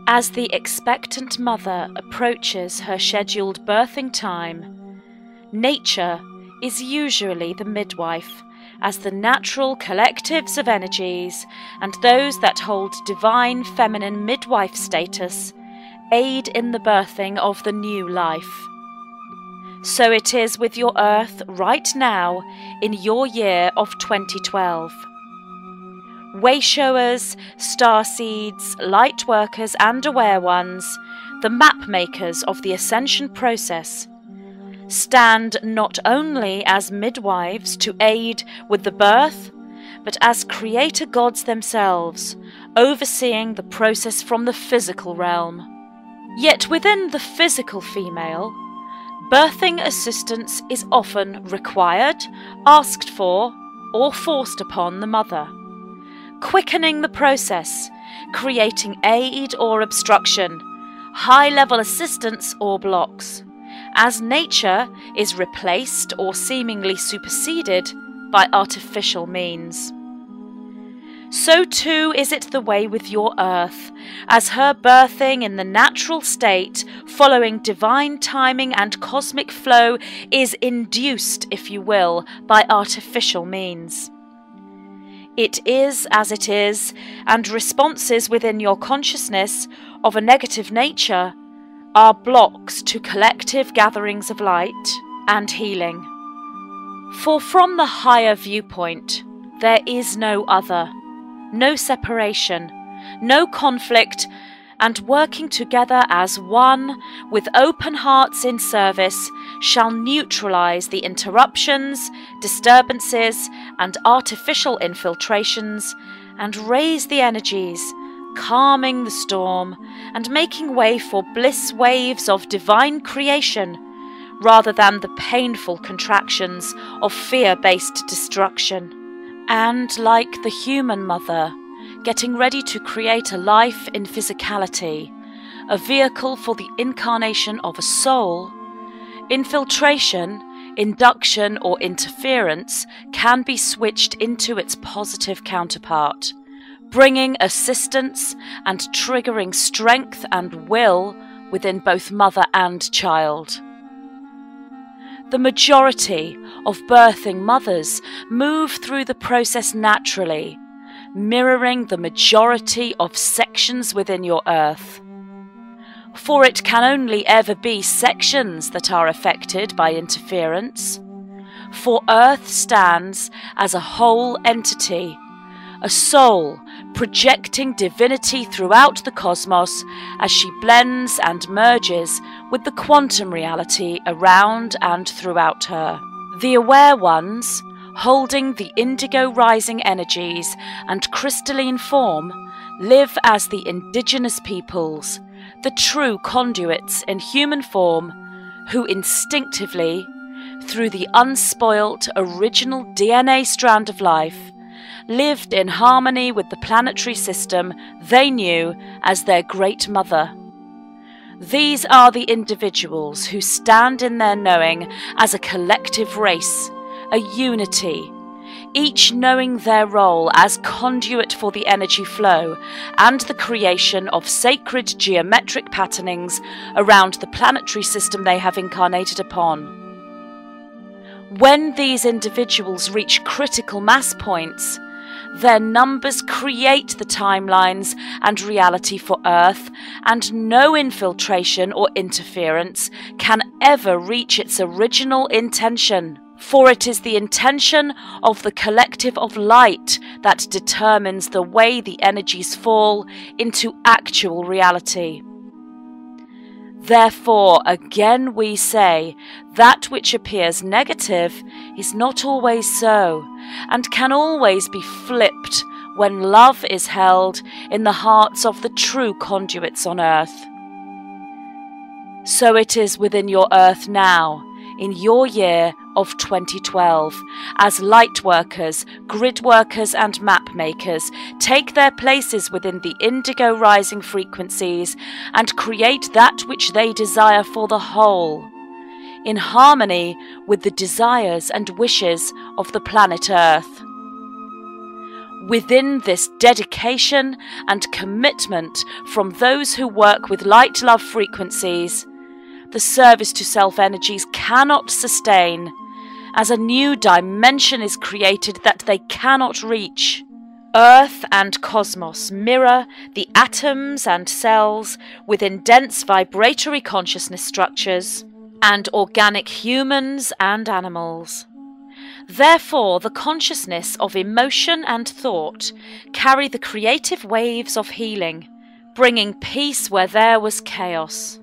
As the expectant mother approaches her scheduled birthing time, nature is usually the midwife, as the natural collectives of energies and those that hold divine feminine midwife status aid in the birthing of the new life. So it is with your Earth right now in your year of 2012. Wayshowers, starseeds, light workers and aware ones, the map makers of the ascension process, stand not only as midwives to aid with the birth, but as creator gods themselves, overseeing the process from the physical realm. Yet within the physical female, birthing assistance is often required, asked for, or forced upon the mother, quickening the process, creating aid or obstruction, high-level assistance or blocks, as nature is replaced or seemingly superseded by artificial means. So too is it the way with your Earth, as her birthing in the natural state, following divine timing and cosmic flow, is induced, if you will, by artificial means. It is as it is, and responses within your consciousness of a negative nature are blocks to collective gatherings of light and healing. For from the higher viewpoint, there is no other, no separation, no conflict, and working together as one, with open hearts in service, shall neutralize the interruptions, disturbances, and artificial infiltrations, and raise the energies, calming the storm, and making way for bliss waves of divine creation, rather than the painful contractions of fear-based destruction. And like the human mother, getting ready to create a life in physicality, a vehicle for the incarnation of a soul, infiltration, induction, or interference can be switched into its positive counterpart, bringing assistance and triggering strength and will within both mother and child. The majority of birthing mothers move through the process naturally, mirroring the majority of sections within your Earth. For it can only ever be sections that are affected by interference, for Earth stands as a whole entity, a soul projecting divinity throughout the cosmos as she blends and merges with the quantum reality around and throughout her. The aware ones, holding the indigo rising energies and crystalline form, live as the indigenous peoples, the true conduits in human form, who instinctively, through the unspoilt original DNA strand of life, lived in harmony with the planetary system they knew as their Great Mother. These are the individuals who stand in their knowing as a collective race, a unity, each knowing their role as conduit for the energy flow and the creation of sacred geometric patternings around the planetary system they have incarnated upon. When these individuals reach critical mass points, their numbers create the timelines and reality for Earth, and no infiltration or interference can ever reach its original intention. For it is the intention of the collective of light that determines the way the energies fall into actual reality. Therefore, again we say, that which appears negative is not always so, and can always be flipped when love is held in the hearts of the true conduits on Earth. So it is within your Earth now, in your year of 2012, as light workers, grid workers and map makers take their places within the indigo rising frequencies and create that which they desire for the whole, in harmony with the desires and wishes of the planet Earth. Within this dedication and commitment from those who work with light love frequencies, the service to self energies cannot sustain, as a new dimension is created that they cannot reach. Earth and cosmos mirror the atoms and cells within dense vibratory consciousness structures and organic humans and animals. Therefore, the consciousness of emotion and thought carry the creative waves of healing, bringing peace where there was chaos.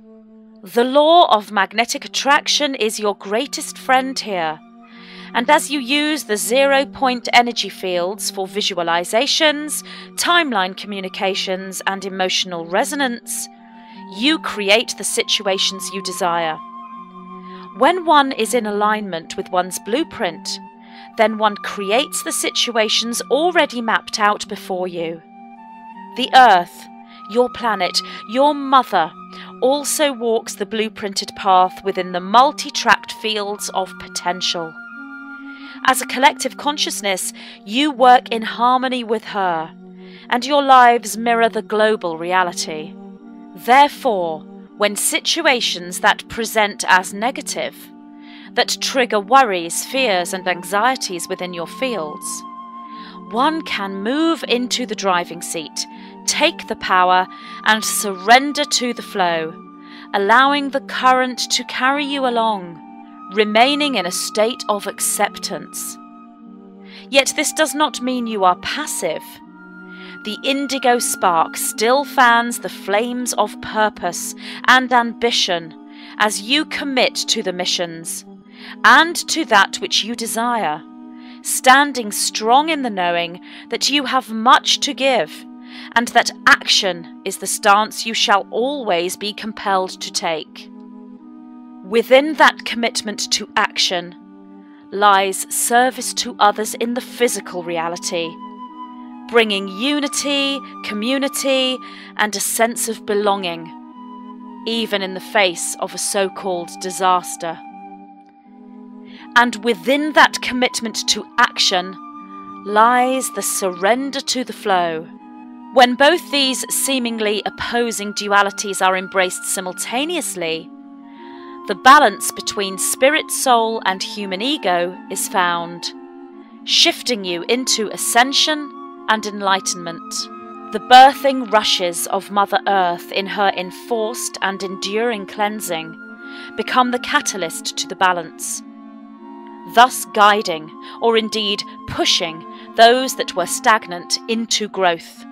The law of magnetic attraction is your greatest friend here, and as you use the 0-point energy fields for visualizations, timeline communications, and emotional resonance, you create the situations you desire. When one is in alignment with one's blueprint, then one creates the situations already mapped out before you. The Earth, your planet, your mother, also walks the blueprinted path within the multi-tracked fields of potential. As a collective consciousness, you work in harmony with her, and your lives mirror the global reality. Therefore, when situations that present as negative, that trigger worries, fears, and anxieties within your fields, one can move into the driving seat, take the power, and surrender to the flow, allowing the current to carry you along, remaining in a state of acceptance. Yet this does not mean you are passive. The indigo spark still fans the flames of purpose and ambition as you commit to the missions and to that which you desire, standing strong in the knowing that you have much to give and that action is the stance you shall always be compelled to take. Within that commitment to action lies service to others in the physical reality, bringing unity, community, and a sense of belonging, even in the face of a so-called disaster. And within that commitment to action lies the surrender to the flow. When both these seemingly opposing dualities are embraced simultaneously, the balance between spirit, soul, and human ego is found, shifting you into ascension and enlightenment. The birthing rushes of Mother Earth in her enforced and enduring cleansing become the catalyst to the balance, thus guiding, or indeed pushing, those that were stagnant into growth.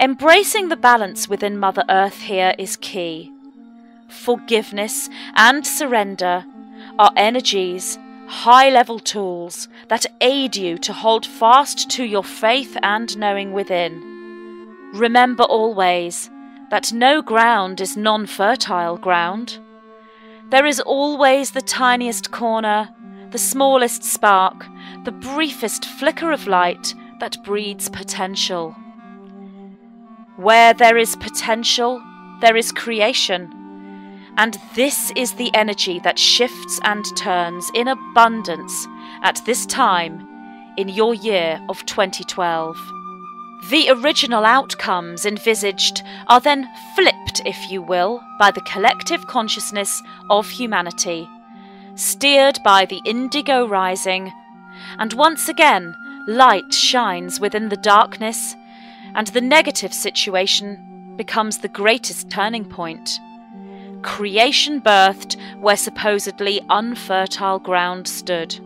Embracing the balance within Mother Earth here is key. Forgiveness and surrender are energies, high-level tools that aid you to hold fast to your faith and knowing within. Remember always that no ground is non-fertile ground. There is always the tiniest corner, the smallest spark, the briefest flicker of light that breeds potential. Where there is potential, there is creation. And this is the energy that shifts and turns in abundance at this time in your year of 2012. The original outcomes envisaged are then flipped, if you will, by the collective consciousness of humanity, steered by the indigo rising, and once again light shines within the darkness, and the negative situation becomes the greatest turning point. Creation birthed where supposedly unfertile ground stood.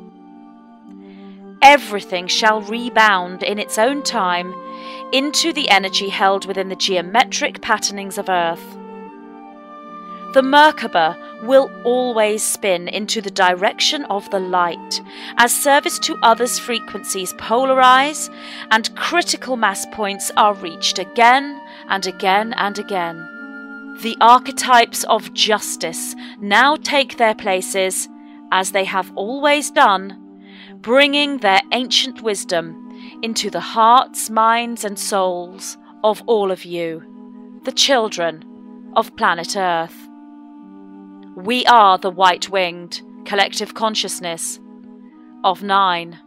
Everything shall rebound in its own time into the energy held within the geometric patternings of Earth. The Merkaba will always spin into the direction of the light as service to others' frequencies polarize and critical mass points are reached again and again and again. The archetypes of justice now take their places, as they have always done, bringing their ancient wisdom into the hearts, minds, and souls of all of you, the children of planet Earth. We are the white-winged collective consciousness of 9.